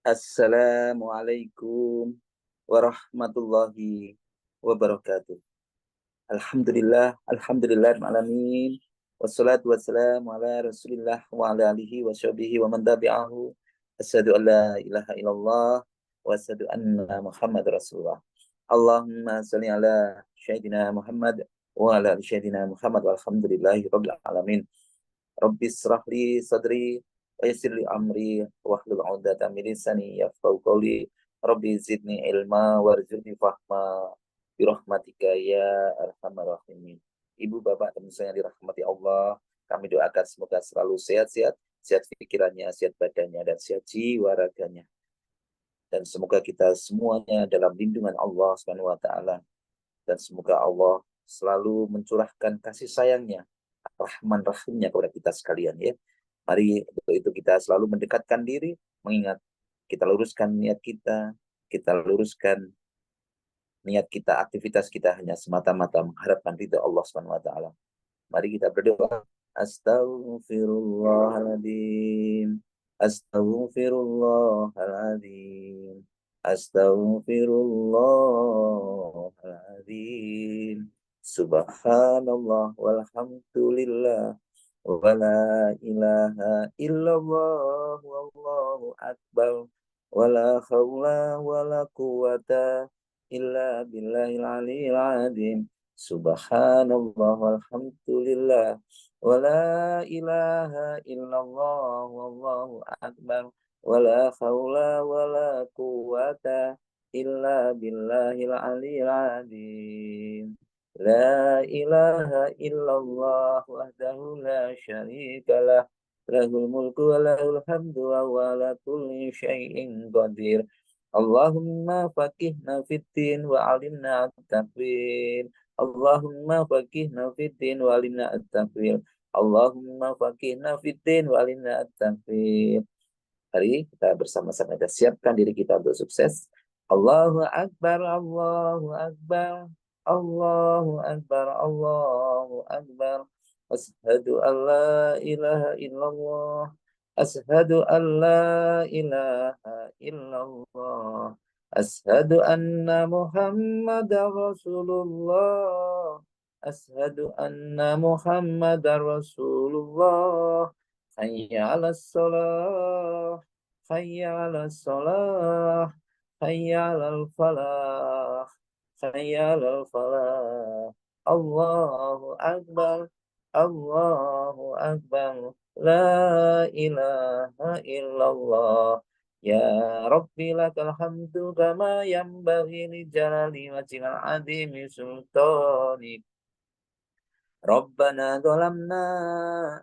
Assalamualaikum warahmatullahi wabarakatuh. Alhamdulillah, wassalatu wassalamu ala rasulillah wa ala alihi wa sahbihi wa man tabi'ahu. Asyhadu an la ilaha illallah wa asyhadu anna Muhammad rasulullah. Allahumma salli ala Sayyidina Muhammad wa ala ali Sayyidina Muhammad walhamdulillahi rabbil alamin. Rabbi israh li sadri wa yassir li amri wahlul 'uqdatam min lisani yafqahu qawli. Rabbi zidni ilma warzuqni fahma bi rahmatika ya arhamar rahimin. Ibu bapak teman saya yang dirahmati Allah, kami doakan semoga selalu sehat-sehat, sehat pikirannya, sehat badannya dan sehat jiwa raganya. Dan semoga kita semuanya dalam lindungan Allah Subhanahu wa taala, dan semoga Allah selalu mencurahkan kasih sayangnya, Rahman Rahimnya kepada kita sekalian ya. Mari untuk itu kita selalu mendekatkan diri, mengingat kita luruskan niat kita luruskan niat kita, aktivitas kita hanya semata-mata mengharapkan ridha Allah Subhanahu wa taala. Mari kita berdoa. Astaghfirullahaladzim. Astaghfirullahaladzim. Astaghfirullahaladzim. Subhanallah walhamdulillah wa la ilaha illallah wallahu akbar wa la hawla wa la quwata illa billahil aliyil azim. Subhanallah walhamdulillah wa la ilaha illallah wallahu akbar wa la hawla wa la quwata illa billahil aliyil azim. La ilaha illallah wahdahu la syarika lah, lahul mulku wa lahul hamdu wa huwa ala kulli syai'in qadir. Allahumma faqihna fiddin wa alimna at-taqwil. Allahumma faqihna fiddin wa alimna at-taqwil. Allahumma faqihna fiddin wa alimna at-taqwil. Mari kita bersama-sama kita siapkan diri kita untuk sukses. Allahu Akbar, Allahu Akbar, Allahu Akbar, Allahu Akbar. Asyhadu an la ilaha illallah. Asyhadu an la ilaha illallah. Asyhadu anna Muhammadar Rasulullah. Asyhadu anna Muhammadar Rasulullah. Hayya 'alas shalah. Hayya 'alas shalah. Hayya 'alal falah. Hayya 'alal falah. Allahu Akbar. Allahu Akbar. La ilaha illallah. Ya Rabbi lakal hamdu kama yanbaghi li jalali wajhikal azimi sultanik. Rabbana zalamna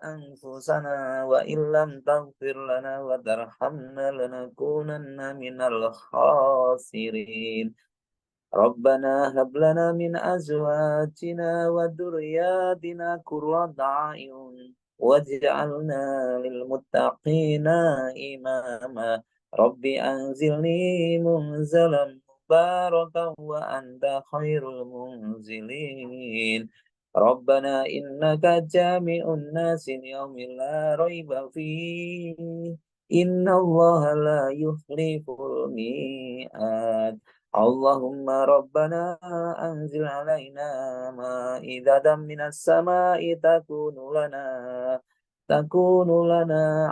anfusana wa illam taghfir lana wa tarhamna lanakunanna minal khasirin. Rabbana hab lana min azwajina wa dhurriyyatina qurrata a'yun waj'alna lil muttaqina imama. Rabbi anzilni munzalan mubarakan wa anta khairul munzilin. Rabbana innaka jami'un nasi liyaumin la raiba fihi. Inna Allah la yukhliful mi'ad. Allahumma rabbana anzil alaina ma'idatan minas sama'i takunu lana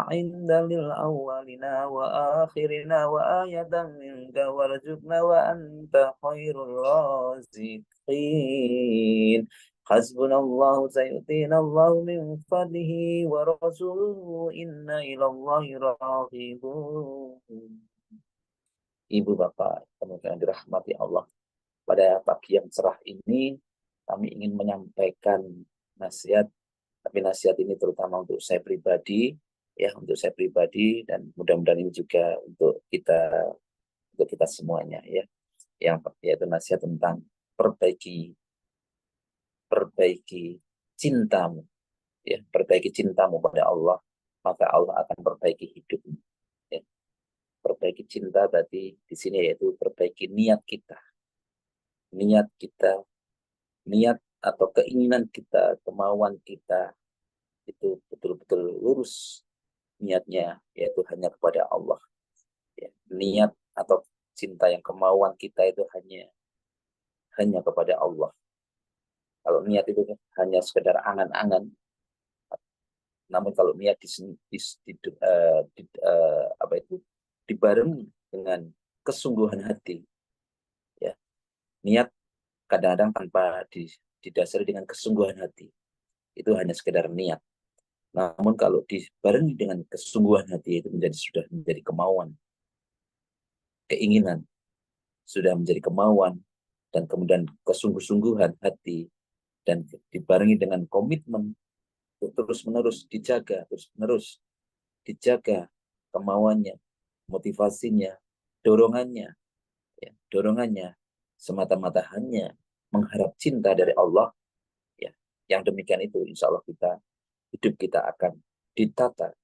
inda lil awwalina wa akhirina wa ayatan minka warzuqna wa anta khairul raziqin. Hasbunallahu sayu'tina Allahu min fadlihi wa rasuluhu inna ilallahi raghibun. Ibu bapak yang dirahmati Allah, pada pagi yang cerah ini kami ingin menyampaikan nasihat, tapi nasihat ini terutama untuk saya pribadi ya, untuk saya pribadi, dan mudah-mudahan ini juga untuk kita semuanya ya, yang yaitu nasihat tentang perbaiki cintamu ya, perbaiki cintamu pada Allah, maka Allah akan perbaiki hidupmu ya. Perbaiki cinta berarti di sini yaitu perbaiki niat kita, niat atau keinginan kita, kemauan kita itu betul-betul lurus niatnya, yaitu hanya kepada Allah. Ya, niat atau cinta yang kemauan kita itu hanya kepada Allah. Kalau niat itu hanya sekedar angan-angan, namun kalau niat apa itu dibarengi dengan kesungguhan hati, ya niat kadang-kadang tanpa didasari dengan kesungguhan hati, itu hanya sekedar niat. Namun kalau dibarengi dengan kesungguhan hati itu sudah menjadi kemauan, keinginan, sudah menjadi kemauan, dan kemudian kesungguh-sungguhan hati, dan dibarengi dengan komitmen terus-menerus dijaga, terus-menerus dijaga kemauannya, motivasinya, dorongannya, ya, dorongannya semata-mata hanya mengharap cinta dari Allah, ya. Yang demikian itu insya Allah hidup kita akan ditata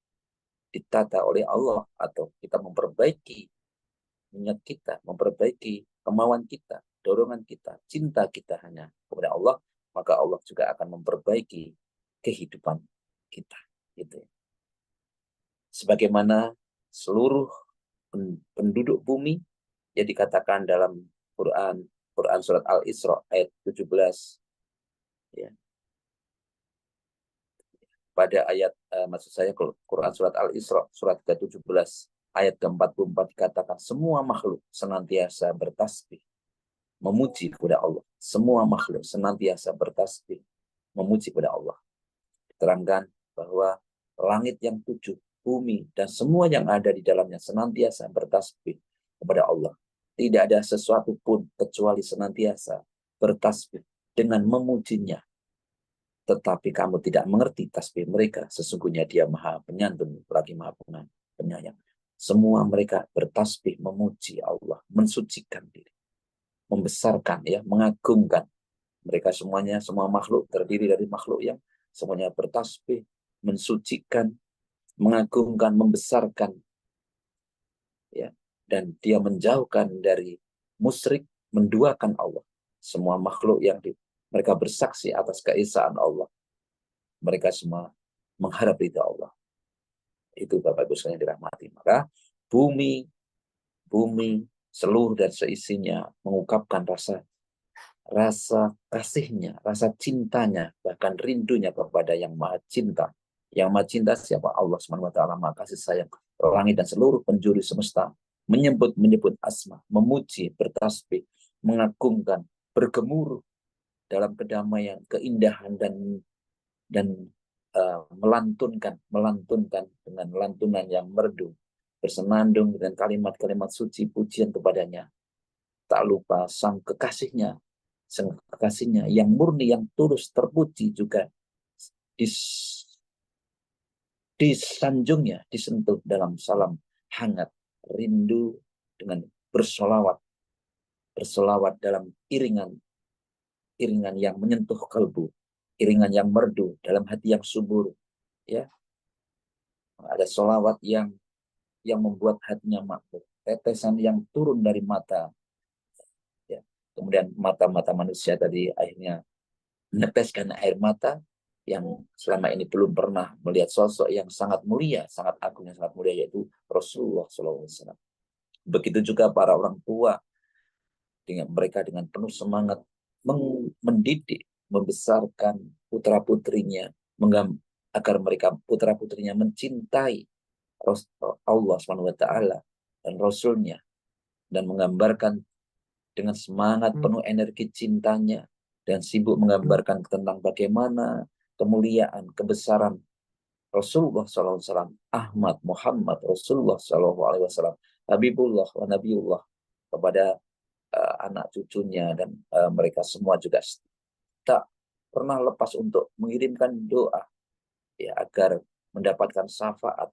ditata oleh Allah, atau kita memperbaiki niat kita, memperbaiki kemauan kita, dorongan kita, cinta kita hanya kepada Allah, maka Allah juga akan memperbaiki kehidupan kita. Gitu. Sebagaimana seluruh penduduk bumi yang dikatakan dalam Quran surat Al-Isra ayat 17, ya. Pada ayat maksud saya Quran surat Al-Isra surat ke-17 ayat ke-44 dikatakan semua makhluk senantiasa bertasbih memuji kepada Allah. Semua makhluk senantiasa bertasbih memuji kepada Allah. Diterangkan bahwa langit yang tujuh, bumi, dan semua yang ada di dalamnya senantiasa bertasbih kepada Allah. Tidak ada sesuatu pun kecuali senantiasa bertasbih dengan memujinya. Tetapi kamu tidak mengerti tasbih mereka. Sesungguhnya dia maha penyantun, lagi maha penyayang. Semua mereka bertasbih memuji Allah, mensucikan diri, membesarkan, ya, mengagungkan. Mereka semuanya, semua makhluk terdiri dari makhluk yang semuanya bertasbih, mensucikan, mengagungkan, membesarkan, ya, dan dia menjauhkan dari musyrik, menduakan Allah. Semua makhluk mereka bersaksi atas keesaan Allah. Mereka semua mengharap ridha Allah. Itu Bapak Ibu sekalian dirahmati. Maka bumi, seluruh dan seisinya mengungkapkan rasa kasihnya, rasa cintanya, bahkan rindunya kepada yang maha cinta. Yang maha cinta siapa? Allah SWT, maha kasih sayang. Langit dan seluruh penjuru semesta menyebut asma, memuji, bertasbih, mengagungkan, bergemuruh dalam kedamaian, keindahan, dan melantunkan dengan lantunan yang merdu, bersenandung dengan kalimat-kalimat suci pujian kepadanya. Tak lupa sang kekasihnya yang murni, yang tulus, terpuji juga disanjungnya, disentuh dalam salam hangat, rindu, dengan bersolawat dalam iringan yang menyentuh kalbu, iringan yang merdu dalam hati yang subur, ya. Ada solawat yang membuat hatinya makmur, tetesan yang turun dari mata, ya. Kemudian mata-mata manusia tadi akhirnya meneteskan air mata, yang selama ini belum pernah melihat sosok yang sangat mulia, sangat agung, yang sangat mulia, yaitu Rasulullah SAW. Begitu juga para orang tua, dengan penuh semangat mendidik, membesarkan putra-putrinya, agar mereka putra-putrinya mencintai Allah SWT dan Rasulnya, dan menggambarkan dengan semangat penuh energi cintanya, dan sibuk menggambarkan tentang bagaimana kemuliaan, kebesaran Rasulullah SAW, Ahmad Muhammad Rasulullah SAW, Habibullah wa Nabiullah, kepada anak cucunya, dan mereka semua juga tak pernah lepas untuk mengirimkan doa, ya, agar mendapatkan syafaat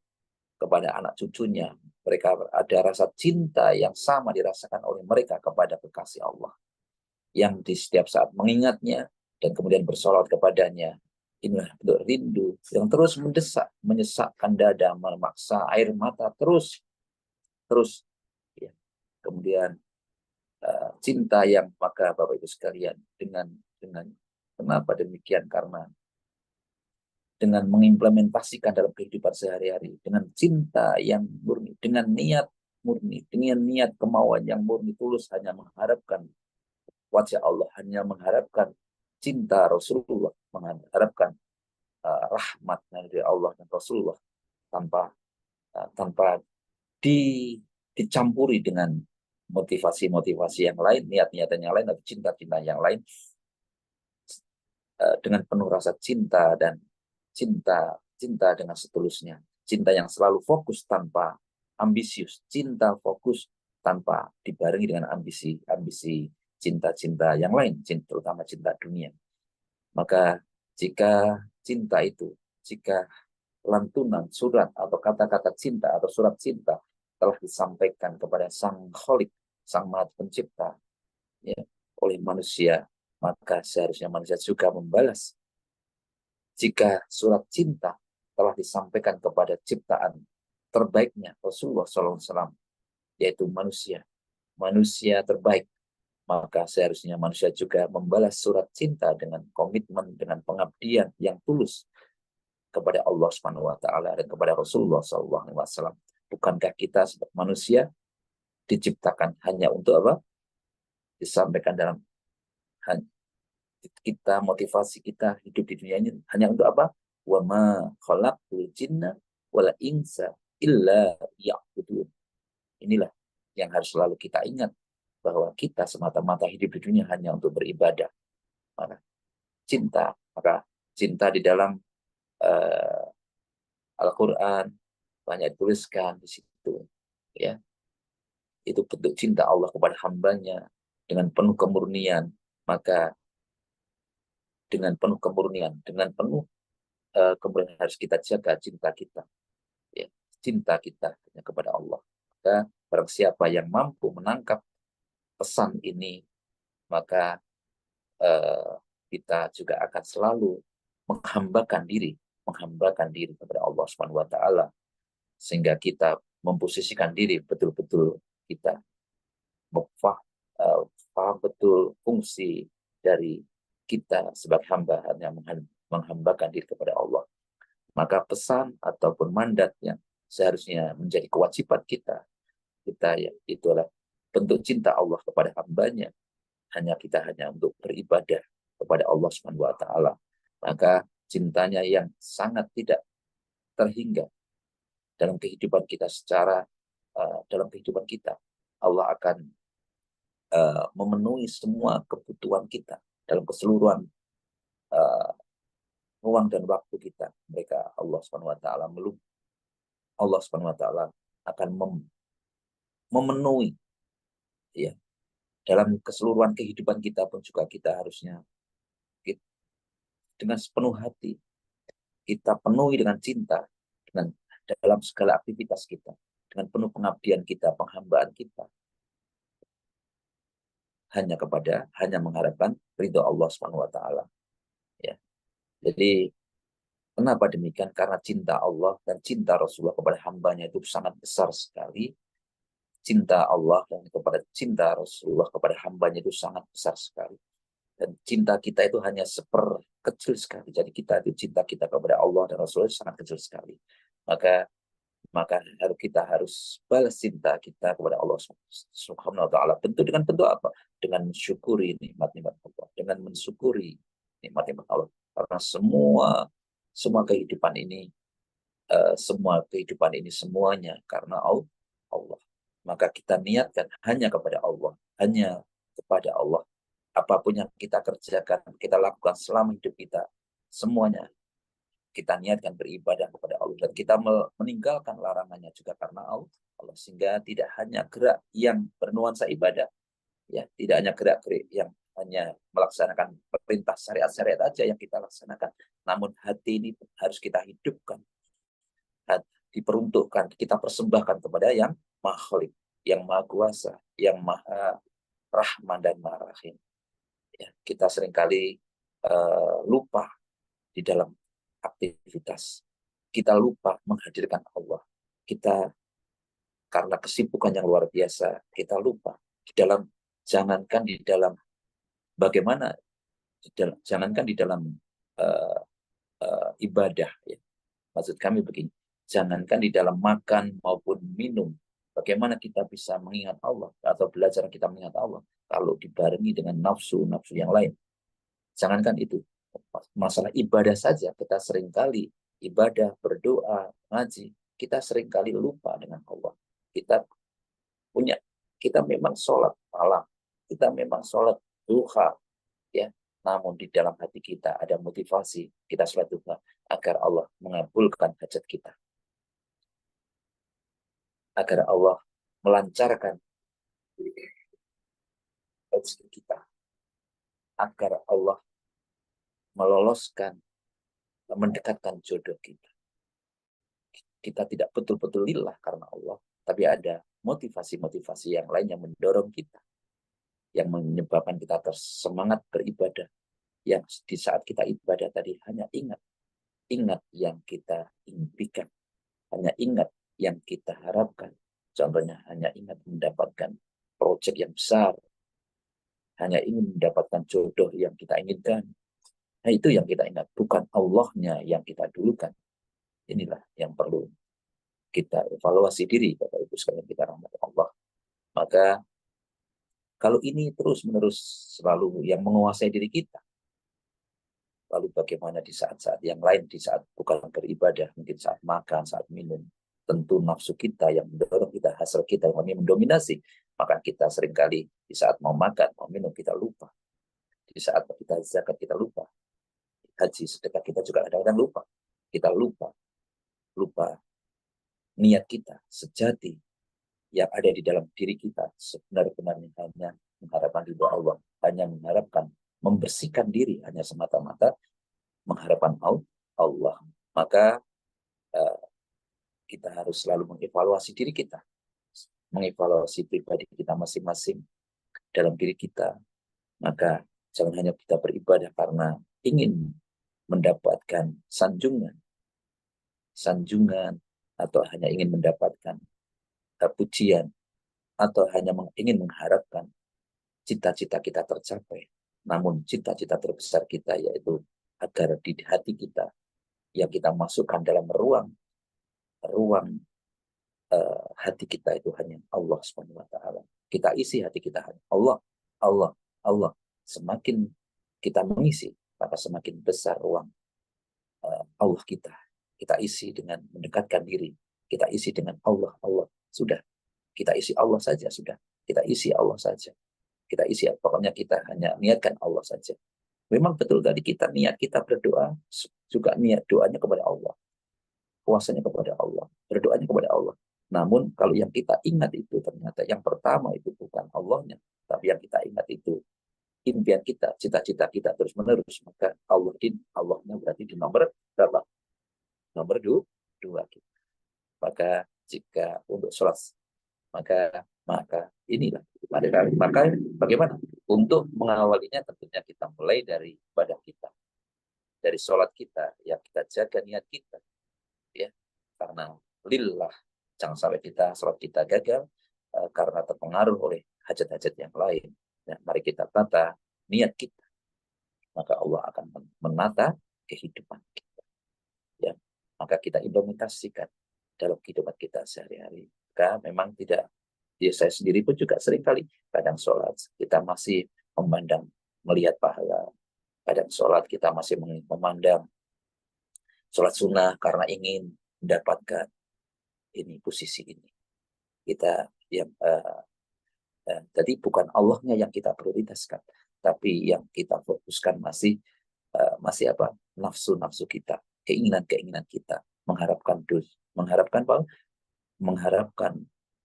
kepada anak cucunya. Mereka ada rasa cinta yang sama dirasakan oleh mereka kepada kekasih Allah, yang di setiap saat mengingatnya dan kemudian bersolawat kepadanya. Inilah bentuk rindu yang terus mendesak, menyesakkan dada, memaksa air mata terus, ya. Kemudian cinta yang, maka Bapak Ibu sekalian, dengan kenapa demikian? Karena dengan mengimplementasikan dalam kehidupan sehari-hari, dengan cinta yang murni, dengan niat murni, dengan niat kemauan yang murni tulus, hanya mengharapkan wajah Allah, hanya mengharapkan cinta Rasulullah, mengharapkan rahmat dari Allah dan Rasulullah, tanpa tanpa dicampuri dengan motivasi-motivasi yang lain, niat-niatan yang lain, atau cinta-cinta yang lain, dengan penuh rasa cinta dan cinta dengan setulusnya, cinta yang selalu fokus tanpa ambisius, cinta fokus tanpa dibarengi dengan ambisi cinta-cinta yang lain, terutama cinta dunia. Maka jika cinta itu, jika lantunan surat atau kata-kata cinta atau surat cinta telah disampaikan kepada Sang Kholik, Sang Maha Pencipta, ya, oleh manusia, maka seharusnya manusia juga membalas. Jika surat cinta telah disampaikan kepada ciptaan terbaiknya Rasulullah SAW, yaitu manusia terbaik, maka seharusnya manusia juga membalas surat cinta dengan komitmen, dengan pengabdian yang tulus kepada Allah Subhanahu wa taala dan kepada Rasulullah SAW. Bukankah kita sebagai manusia diciptakan hanya untuk apa? Disampaikan dalam kita, motivasi kita hidup di dunia ini hanya untuk apa? Wa ma khalaqtul jinna wal insa illa liya'budun. Inilah yang harus selalu kita ingat, bahwa kita semata-mata hidup di dunia hanya untuk beribadah. Maka cinta di dalam Al-Quran banyak dituliskan di situ, ya. Itu bentuk cinta Allah kepada hambanya dengan penuh kemurnian. Maka dengan penuh kemurnian, dengan penuh kemudian harus kita jaga cinta kita, ya, cinta kita hanya kepada Allah. Maka barang siapa yang mampu menangkap pesan ini, maka kita juga akan selalu menghambakan diri kepada Allah Subhanahu wa taala, sehingga kita memposisikan diri betul-betul, kita paham betul fungsi dari kita sebagai hamba, hanya menghambakan diri kepada Allah. Maka pesan ataupun mandat yang seharusnya menjadi kewajiban kita ya, itulah bentuk cinta Allah kepada hambanya. Kita hanya untuk beribadah kepada Allah Subhanahu wa taala. Maka cintanya yang sangat tidak terhingga dalam kehidupan kita, dalam kehidupan kita, Allah akan memenuhi semua kebutuhan kita dalam keseluruhan ruang dan waktu kita. Allah Subhanahu wa taala akan memenuhi, ya, dalam keseluruhan kehidupan kita pun juga kita harusnya dengan sepenuh hati kita penuhi dengan cinta, dengan dalam segala aktivitas kita, dengan penuh pengabdian kita, penghambaan kita, hanya mengharapkan ridho Allah Subhanahu wa taala, ya. Jadi kenapa demikian? Karena cinta Allah dan cinta Rasulullah kepada hambanya itu sangat besar sekali. Cinta Allah dan cinta Rasulullah kepada hambanya itu sangat besar sekali. Dan cinta kita itu hanya kecil sekali. Jadi cinta kita kepada Allah dan Rasulullah sangat kecil sekali. Maka kita harus balas cinta kita kepada Allah Subhanahu wa taala. Dengan bentuk apa? Dengan mensyukuri nikmat-nikmat Allah, dengan mensyukuri nikmat-nikmat Allah. Karena semua kehidupan ini semuanya karena Allah. Maka kita niatkan hanya kepada Allah, hanya kepada Allah. Apapun yang kita kerjakan, kita lakukan selama hidup kita, semuanya kita niatkan beribadah kepada Allah, dan kita meninggalkan larangannya juga karena Allah, sehingga tidak hanya gerak yang bernuansa ibadah, ya, tidak hanya gerak-gerik yang hanya melaksanakan perintah syariat-syariat aja yang kita laksanakan, namun hati ini harus kita hidupkan, diperuntukkan, kita persembahkan kepada yang Maha Khalik, yang Maha Kuasa, yang Maha Rahman dan Maha Rahim. Ya, kita seringkali lupa di dalam aktivitas. Kita lupa menghadirkan Allah. Kita karena kesibukan yang luar biasa, kita lupa jangankan di dalam bagaimana, jangankan di dalam ibadah, ya. Maksud kami begini, jangankan di dalam makan maupun minum, Bagaimana kita bisa mengingat Allah atau belajar kita mengingat Allah kalau dibarengi dengan nafsu-nafsu yang lain. Jangankan itu, masalah ibadah saja kita seringkali ibadah, berdoa, ngaji, kita seringkali lupa dengan Allah. Kita punya, kita memang sholat malam, kita memang sholat duha, ya. Namun di dalam hati kita ada motivasi kita sholat duha agar Allah mengabulkan hajat kita, agar Allah melancarkan rezeki kita, agar Allah meloloskan, mendekatkan jodoh kita. Kita tidak betul-betul lillah karena Allah, tapi ada motivasi-motivasi yang lain yang mendorong kita, yang menyebabkan kita tersemangat beribadah. Yang di saat kita ibadah tadi hanya ingat yang kita impikan, hanya ingat yang kita harapkan. Contohnya hanya ingat mendapatkan proyek yang besar, hanya ingin mendapatkan jodoh yang kita inginkan. Nah, itu yang kita ingat, bukan Allahnya yang kita dulukan. Inilah yang perlu kita evaluasi diri, Bapak Ibu sekalian, kita rahmati Allah. Maka kalau ini terus-menerus selalu yang menguasai diri kita, lalu bagaimana di saat-saat yang lain, di saat bukan beribadah, mungkin saat makan, saat minum, tentu nafsu kita yang mendorong kita, hasrat kita yang mendominasi, maka kita seringkali di saat mau makan, mau minum, kita lupa. Di saat kita zakat, kita lupa. Haji, sedekah, kita juga kadang-kadang lupa. Kita lupa niat kita sejati yang ada di dalam diri kita sebenar-benarnya hanya mengharapkan ridho Allah, hanya mengharapkan membersihkan diri, hanya semata-mata mengharapkan Allah. Maka kita harus selalu mengevaluasi diri kita, mengevaluasi pribadi kita masing-masing dalam diri kita. Maka jangan hanya kita beribadah karena ingin mendapatkan sanjungan atau hanya ingin mendapatkan pujian, atau hanya ingin mengharapkan cita-cita kita tercapai. Namun cita-cita terbesar kita yaitu agar di hati kita yang kita masukkan dalam ruang hati kita itu hanya Allah Subhanahu wa taala. Kita isi hati kita hanya Allah, Allah, Allah. Semakin kita mengisi, maka semakin besar ruang Allah kita. Kita isi dengan mendekatkan diri. Kita isi dengan Allah, Allah. Sudah. Kita isi Allah saja, sudah. Kita isi Allah saja. Kita isi, pokoknya kita hanya niatkan Allah saja. Memang betul tadi kita niat kita berdoa, juga niat doanya kepada Allah. Puasanya kepada Allah. Berdoanya kepada Allah. Namun kalau yang kita ingat itu ternyata yang pertama itu bukan Allahnya, tapi yang kita ingat itu impian kita, cita-cita kita terus menerus, maka Allahnya berarti di nomor berapa? Nomor dua kita. Maka jika untuk sholat, maka inilah maka bagaimana untuk mengawalinya? Tentunya kita mulai dari ibadah kita, dari sholat kita, yang kita jaga niat kita, ya, karena lillah. Jangan sampai sholat kita gagal karena terpengaruh oleh hajat-hajat yang lain. Nah, mari kita tata niat kita, maka Allah akan menata kehidupan kita. Ya, maka kita implementasikan dalam kehidupan kita sehari-hari. Maka memang tidak, ya saya sendiri pun juga seringkali kadang sholat kita masih melihat pahala. Kadang sholat kita masih memandang sholat sunnah karena ingin mendapatkan ini, posisi ini. Kita yang jadi bukan Allahnya yang kita prioritaskan, tapi yang kita fokuskan masih apa? Nafsu-nafsu kita, keinginan-keinginan kita, mengharapkan apa? Mengharapkan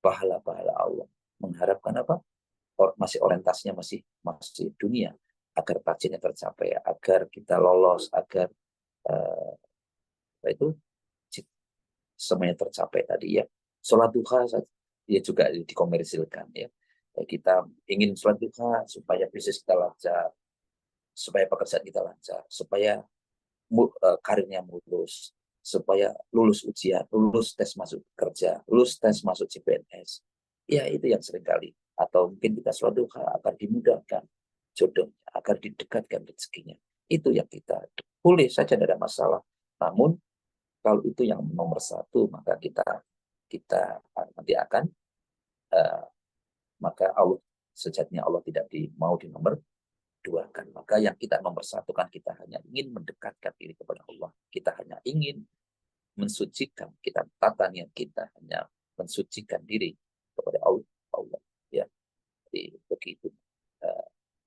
pahala-pahala Allah, mengharapkan apa? Masih orientasinya masih dunia, agar targetnya tercapai, agar kita lolos, agar itu semuanya tercapai tadi, ya. Sholat duha dia juga dikomersilkan, ya. Kita ingin sholat duha supaya bisnis kita lancar, supaya pekerjaan kita lancar, supaya karirnya mulus, supaya lulus ujian, lulus tes masuk kerja, lulus tes masuk CPNS. Ya, itu yang seringkali. Atau mungkin kita sholat duha agar dimudahkan jodohnya, agar didekatkan rezekinya. Itu yang kita boleh saja, tidak ada masalah. Namun kalau itu yang nomor satu, maka kita nanti akan maka Allah sejatinya Allah tidak mau dinomor duakan. Maka yang kita nomor satukan, kita hanya ingin mendekatkan diri kepada Allah. Kita hanya ingin mensucikan, kita tata niat kita hanya mensucikan diri kepada Allah. Ya, jadi begitu.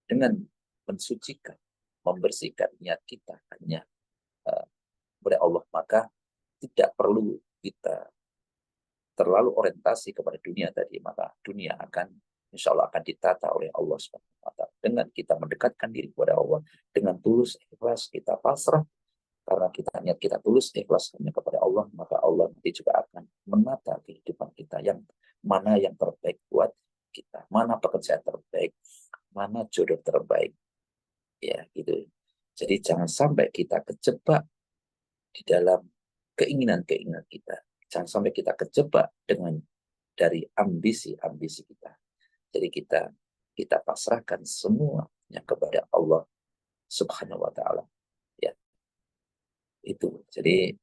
Dengan mensucikan, membersihkan niat kita hanya kepada Allah, maka tidak perlu kita terlalu orientasi kepada dunia tadi, maka dunia akan insya Allah akan ditata oleh Allah SWT. Dengan kita mendekatkan diri kepada Allah dengan tulus ikhlas, kita pasrah karena kita niat kita tulus ikhlas hanya kepada Allah, maka Allah nanti juga akan menata kehidupan kita yang mana yang terbaik buat kita, mana pekerjaan terbaik, mana jodoh terbaik, ya gitu. Jadi jangan sampai kita kejebak di dalam keinginan-keinginan kita. Jangan sampai kita kejebak dengan dari ambisi-ambisi kita. Jadi kita pasrahkan semuanya kepada Allah Subhanahu wa taala. Ya. Itu. Jadi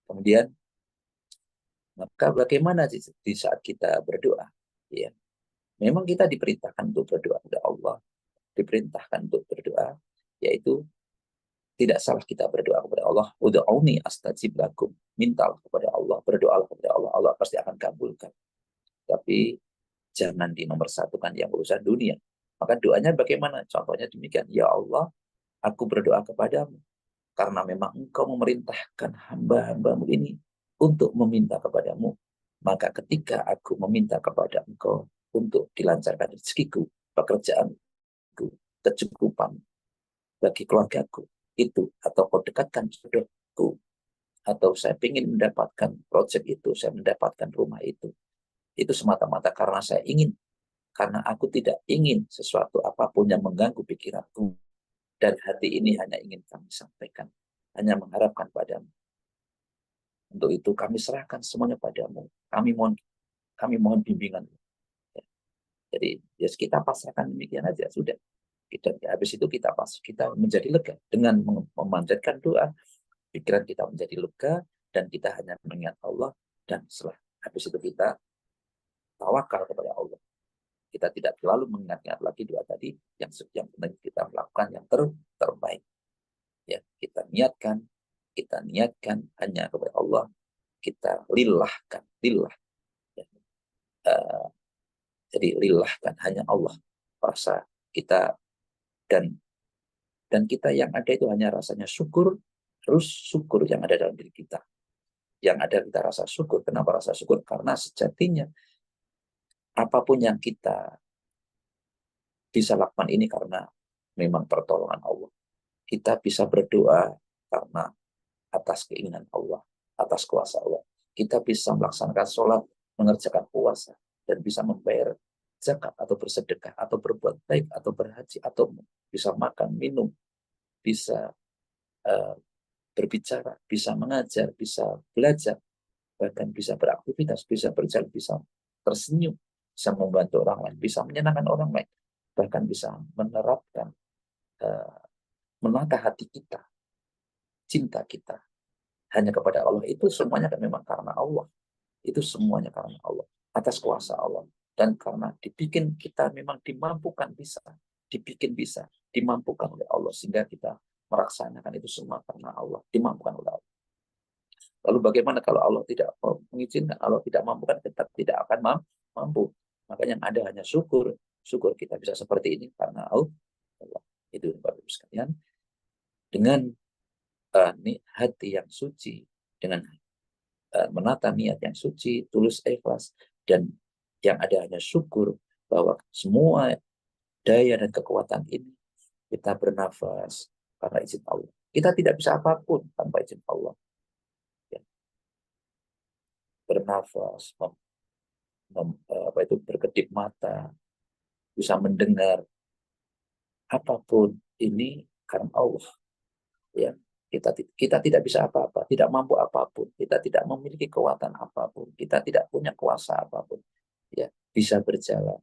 kemudian maka bagaimana di saat kita berdoa? Ya. Memang kita diperintahkan untuk berdoa kepada Allah, diperintahkan untuk berdoa, yaitu tidak salah kita berdoa kepada Allah. Ud'uni astajib lakum. Mintalah kepada Allah, berdoalah kepada Allah, Allah pasti akan kabulkan. Tapi jangan dinomorsatukan yang urusan dunia. Maka doanya bagaimana? Contohnya demikian, ya Allah, aku berdoa kepadamu karena memang engkau memerintahkan hamba-hambamu ini untuk meminta kepadamu. Maka ketika aku meminta kepada engkau untuk dilancarkan rezekiku, pekerjaanku, kecukupan bagi keluargaku, itu, atau kau dekatkan jodohku, atau saya ingin mendapatkan proyek itu, saya mendapatkan rumah itu semata-mata karena saya ingin, karena aku tidak ingin sesuatu apapun yang mengganggu pikiranku, dan hati ini hanya ingin kami sampaikan, hanya mengharapkan padamu. Untuk itu kami serahkan semuanya padamu, kami mohon bimbingan. Jadi ya kita pasrahkan demikian aja, sudah. Habis itu kita menjadi lega dengan memanjatkan doa, pikiran kita menjadi lega dan kita hanya mengingat Allah, dan setelah habis itu kita tawakal kepada Allah. Kita tidak terlalu mengingat-ingat lagi doa tadi, yang penting kita melakukan yang terbaik. Ya, kita niatkan hanya kepada Allah, kita lillahkan, lillah. Ya. Jadi lillahkan hanya Allah, rasa kita dan kita yang ada itu hanya rasanya syukur, terus syukur yang ada dalam diri kita. Yang ada kita rasa syukur. Kenapa rasa syukur? Karena sejatinya apapun yang kita bisa lakukan ini karena memang pertolongan Allah. Kita bisa berdoa karena atas keinginan Allah, atas kuasa Allah. Kita bisa melaksanakan sholat, mengerjakan puasa, dan bisa membayar zakat atau bersedekah, atau berbuat baik, atau berhaji, atau bisa makan, minum, bisa berbicara, bisa mengajar, bisa belajar, bahkan bisa beraktivitas, bisa berjalan, bisa tersenyum, bisa membantu orang lain, bisa menyenangkan orang lain, bahkan bisa menerapkan, menata hati kita, cinta kita hanya kepada Allah. Itu semuanya kan memang karena Allah. Itu semuanya karena Allah, atas kuasa Allah. Dan karena dibikin kita memang dimampukan bisa, dimampukan oleh Allah, sehingga kita melaksanakan itu semua karena Allah, dimampukan oleh Allah. Lalu bagaimana kalau Allah tidak mengizinkan, Allah tidak mampukan, kita tidak akan mampu. Maka yang ada hanya syukur. Syukur kita bisa seperti ini karena Allah. Itu Bapak Ibu sekalian. Dengan hati yang suci, dengan menata niat yang suci, tulus, ikhlas, dan yang ada hanya syukur bahwa semua daya dan kekuatan ini kita bernafas karena izin Allah. Kita tidak bisa apapun tanpa izin Allah. Ya. Bernafas, berkedip mata, bisa mendengar, apapun ini karena Allah. Ya. Kita tidak bisa apa-apa, tidak mampu apapun, kita tidak memiliki kekuatan apapun, kita tidak punya kuasa apapun. Ya, bisa berjalan,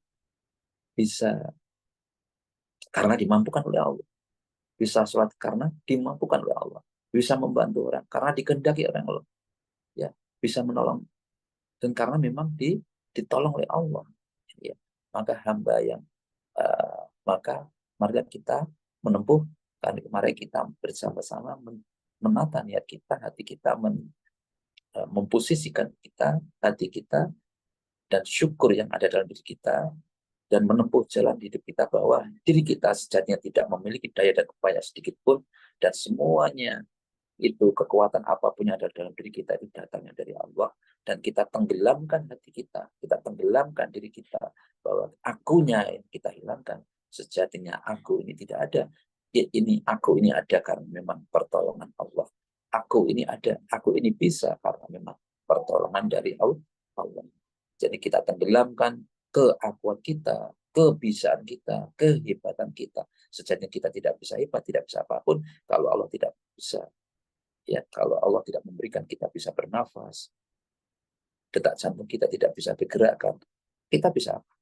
bisa karena dimampukan oleh Allah. Bisa sholat karena dimampukan oleh Allah. Bisa membantu orang karena dikehendaki oleh Allah. Ya, bisa menolong dan karena memang ditolong oleh Allah. Ya. Maka hamba yang maka mari kita menempuh, mari kita bersama-sama menata niat kita, hati kita, memposisikan kita, hati kita, dan syukur yang ada dalam diri kita, dan menempuh jalan hidup kita bahwa diri kita sejatinya tidak memiliki daya dan upaya sedikit pun, dan semuanya itu kekuatan apapun yang ada dalam diri kita itu datangnya dari Allah, dan kita tenggelamkan hati kita tenggelamkan diri kita bahwa akunya yang kita hilangkan. Sejatinya aku ini tidak ada. Aku ini ada karena memang pertolongan Allah. Aku ini ada, aku ini bisa karena memang pertolongan dari Allah. Jadi kita tenggelamkan keakuan kita, kebisaan kita, kehebatan kita. Sejatinya kita tidak bisa hebat, tidak bisa apapun kalau Allah tidak bisa. Ya, kalau Allah tidak memberikan kita bisa bernafas, detak jantung kita tidak bisa digerakkan, kita bisa apa?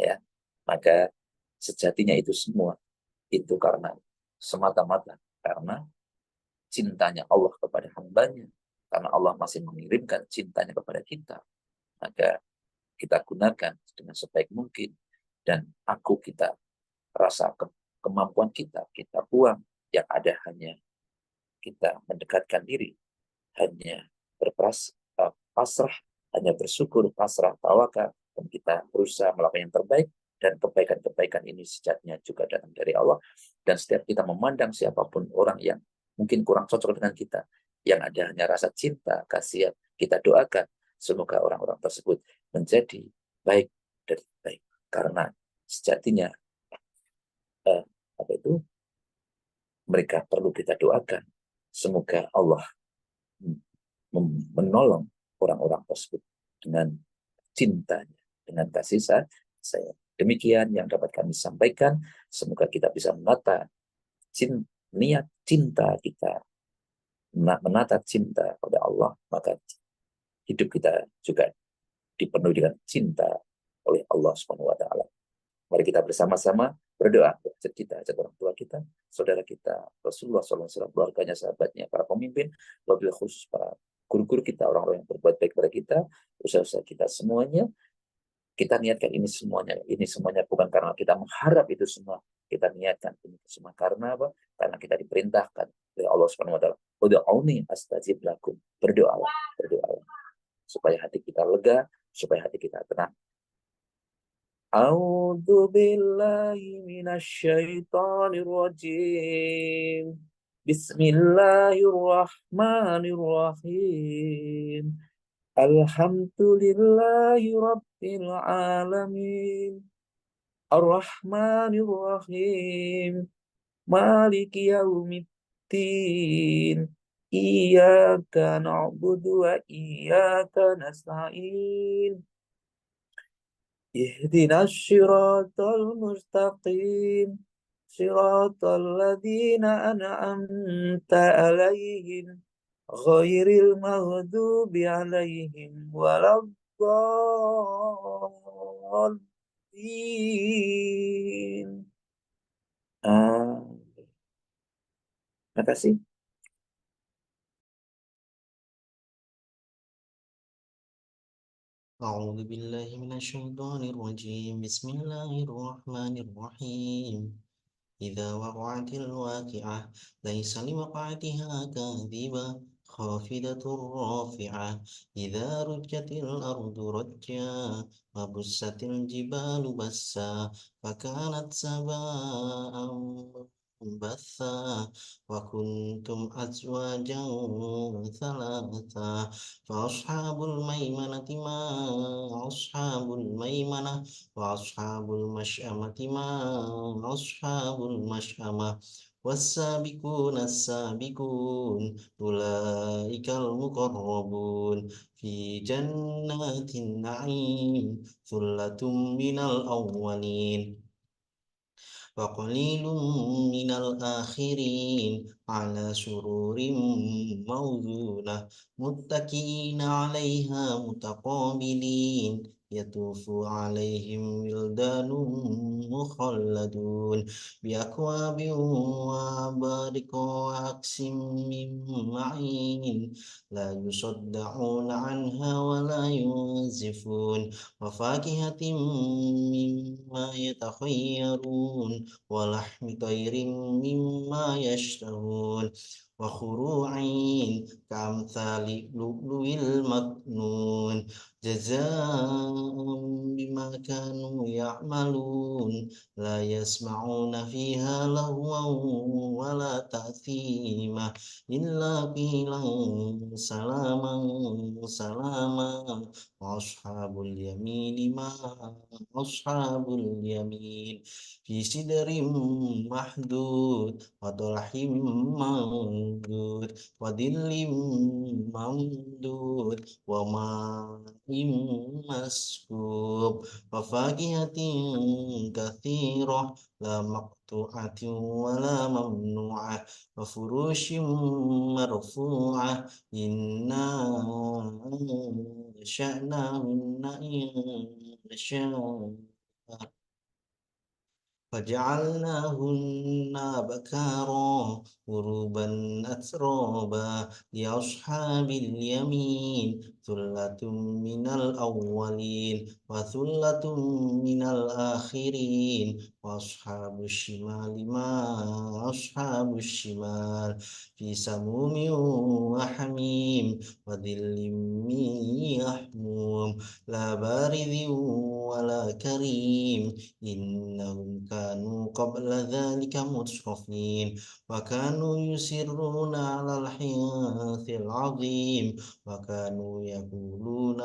Ya, maka sejatinya itu semua itu karena semata-mata karena cintanya Allah kepada hambanya, karena Allah masih mengirimkan cintanya kepada kita, maka kita gunakan dengan sebaik mungkin, dan kita rasa kemampuan kita buang, yang ada hanya kita mendekatkan diri, hanya pasrah, hanya bersyukur, pasrah, tawakal, dan kita berusaha melakukan yang terbaik, dan kebaikan-kebaikan ini sejatinya juga datang dari Allah. Dan setiap kita memandang siapapun orang yang mungkin kurang cocok dengan kita, yang ada hanya rasa cinta, kasihan, kita doakan semoga orang-orang tersebut menjadi baik dari baik, karena sejatinya mereka perlu kita doakan semoga Allah menolong orang-orang tersebut dengan cintanya, dengan kasih sayang. Demikian yang dapat kami sampaikan. Semoga kita bisa menata niat cinta kita, menata cinta pada Allah, maka hidup kita juga dipenuhi dengan cinta oleh Allah Subhanahu wa taala. Mari kita bersama-sama berdoa ajak orang tua kita, saudara kita, Rasulullah SAW, keluarganya, sahabatnya, para pemimpin, wabil khusus para guru-guru kita, orang-orang yang berbuat baik kepada kita, usaha-usaha kita semuanya, kita niatkan ini semuanya bukan karena kita mengharap itu semua, kita niatkan ini semua karena apa? Karena kita diperintahkan oleh Allah Subhanahu wa taala, "Ud'uuni astajib lakum." Berdoalah supaya hati kita lega, supaya hati kita tenang. A'udzu billahi minasyaitonir rajim. Bismillahirrahmanirrahim. Alhamdulillahi rabbil alamin. Ar-Rahmanir-Rahim. Maliki yaumiddin. Iyyaka na'budu wa iyyaka nasta'in. Ihdinas siratal mustaqim. Siratal ladzina an'amta 'alaihim ghairil maghdubi 'alaihim waladdallin. Terima kasih. أعوذ بالله من الشيطان الرجيم بسم الله الرحمن الرحيم إذا وقعت الواقعة ليس لوقعتها كاذبة خافضة رافعة إذا رجت الأرض رجا وبست الجبال بسا فكانت سباء بثا وكنتم أزواجا ثلاثا فأصحاب الميمنة ما أصحاب الميمنة وأصحاب المشأمة ما أصحاب المشأمة والسابقون السابقون أولئك المقربون في جنات النعيم ثلة من الأولين وقليل من الآخرين على سرور موضونة متكئين عليها متقابلين يطوف عليهم ولدان مخلدون بأكواب وأباريق وكأس من معين لا يصدعون عنها ولا ينزفون وفاكهة مما يتخيرون ولحم طير مما يشتهون وخروع كأمثال لؤلؤ المكنون جزاء بما كانوا يعملون لا يسمعون فيها لغوا ولا تأثيما إلا قيلا سلاما سلاما وأصحاب اليمين ما أصحاب اليمين في سدر محدود وطلح منضود وظل ممدود وماء مسكوب وفاكهة كثيرة لا مقطوعة ولا ممنوعة وفروش مرفوعة إنا أنشأناهن إنشاء فجعلناهن بكارا عربا أترابا لأصحاب اليمين ثلة من الأولين وثلة من الآخرين وأصحاب الشمال ما أصحاب الشمال في سموم وحميم وظل من يحموم لا بارد ولا كريم إنهم كانوا قبل ذلك مترفين وكانوا يصرون على الحنث العظيم وكانوا يقولون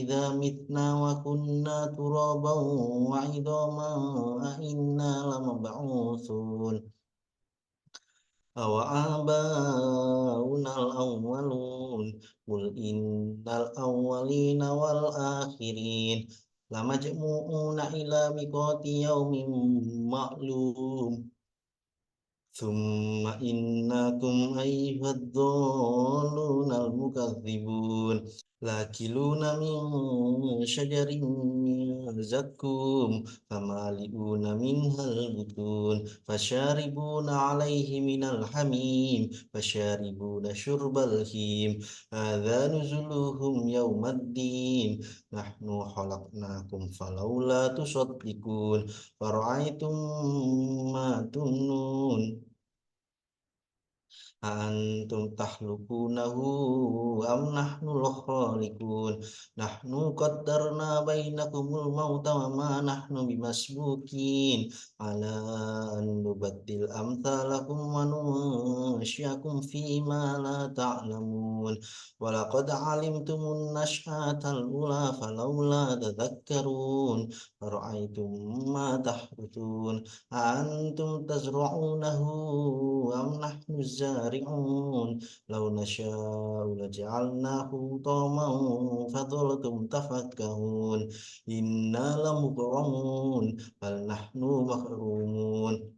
إذا متنا وكنا ترابا وعظاما أئنا لمبعوثون أو آباؤنا الأولون قل إن الأولين والآخرين لمجموعون إلى ميقات يوم معلوم ثم إنكم أيها الضالون المكذبون لآكلون من شجر من زقوم فمالئون منها البطون فشاربون عليه من الحميم فشاربون شرب الهيم هذا نزلهم يوم الدين نحن خلقناكم فلولا تصدقون فرأيتم ما تمنون أأنتم تخلقونه أم نحن الخالقون نحن قدرنا بينكم الموت وما نحن بمسبوقين على أن نبدل أمثالكم وننشئكم فيما لا تعلمون ولقد علمتم النشأة الأولى فلولا تذكرون فرأيتم ما تحرثون أأنتم تزرعونه أم نحن الزارعون لو نشاء لجعلناه طاما فظلتم تفكهون إنا لمغرمون بل نحن محرومون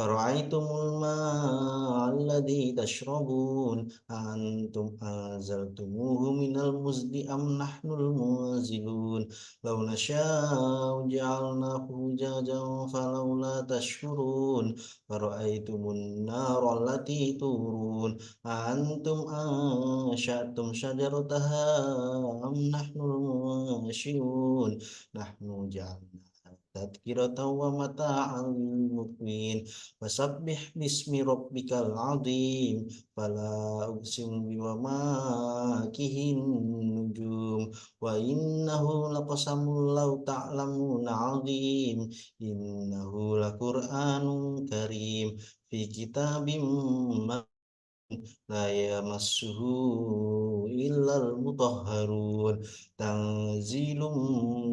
فرأيتم الماء الذي تشربون أأنتم أنزلتموه من المزن أم نحن المنزلون لو نشاء جعلناه أجاجا فلولا تشكرون فرأيتم النار التي تورون أأنتم أنشأتم شجرتها أم نحن المنشئون نحن جعلنا تذكرة ومتاعا للمقوين فسبح باسم ربك العظيم فلا أقسم بمواقع النجوم وإنه لقسم لو تعلمون عظيم إنه لقرآن كريم في كتاب لا يمسه إلا المطهرون تنزيل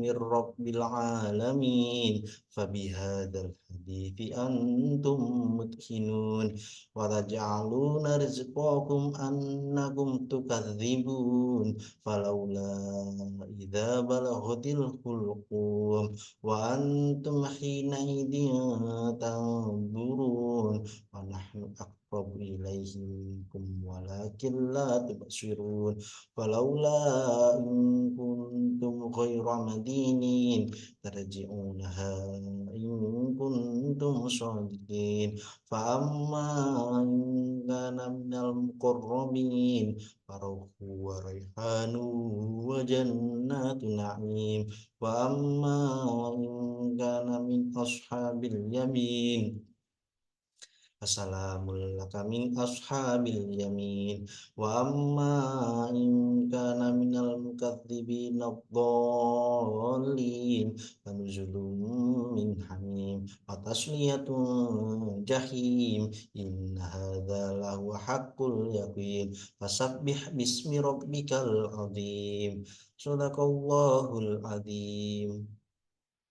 من رب العالمين فبهذا الحديث أنتم مدهنون وتجعلون رزقكم أنكم تكذبون فلولا إذا بلغت الحلقوم وأنتم حينئذ تنظرون ونحن أقرب إليه منكم ولكن لا تبصرون فلولا إن كنتم غير مدينين ترجعونها إن كنتم صادقين فأما إن كان من المقربين فروح وريحان وجنات نعيم وأما إن كان من أصحاب اليمين Assalamun laka min ashabil yamin wa amma in kana minal mukadzibin ad-dallin fanuzulun min hamim wa tasliyatun jahim inna hadza lahu haqqul yaqin fasabbih bismi rabbikal azim sadaqallahul azim.